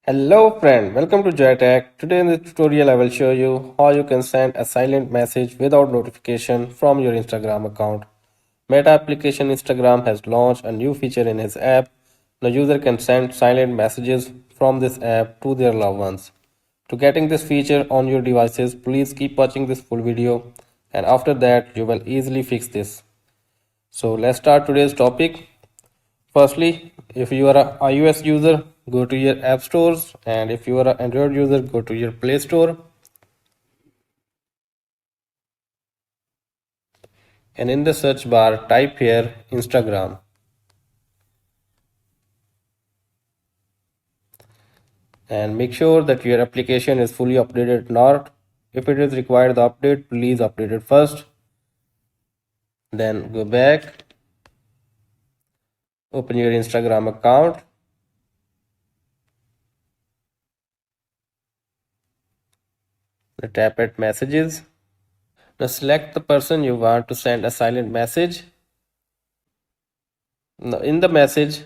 Hello friend, welcome to JoyTech. Today in this tutorial I will show you how you can send a silent message without notification from your Instagram account. Meta application Instagram has launched a new feature in its app. The user can send silent messages from this app to their loved ones. To getting this feature on your devices, please keep watching this full video and after that you will easily fix this. So let's start today's topic. Firstly, if you are a iOS user, go to your app stores, and if you are an Android user, go to your Play Store. And in the search bar, type here Instagram. And make sure that your application is fully updated. Not if it is required the update, please update it first. Then go back, open your Instagram account. Tap at messages. Now select the person you want to send a silent message. Now in the message,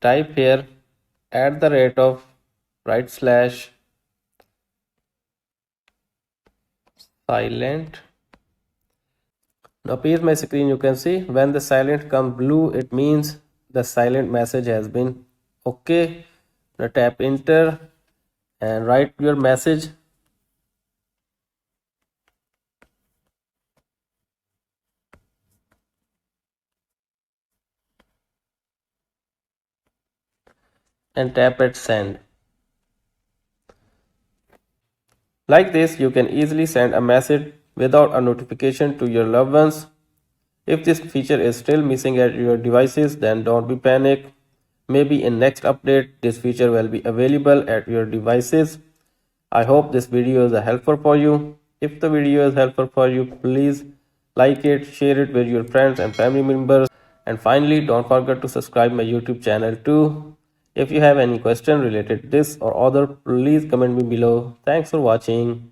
type here at the rate of / silent. Now appears my screen. You can see when the silent comes blue, it means the silent message has been okay. Now tap enter and write your message. And tap at send. Like this, you can easily send a message without a notification to your loved ones. If this feature is still missing at your devices, then don't be panic. Maybe in next update, this feature will be available at your devices. I hope this video is helpful for you. If the video is helpful for you, please like it, share it with your friends and family members. And finally, don't forget to subscribe my YouTube channel too. If you have any question related to this or other, please comment me below. Thanks for watching.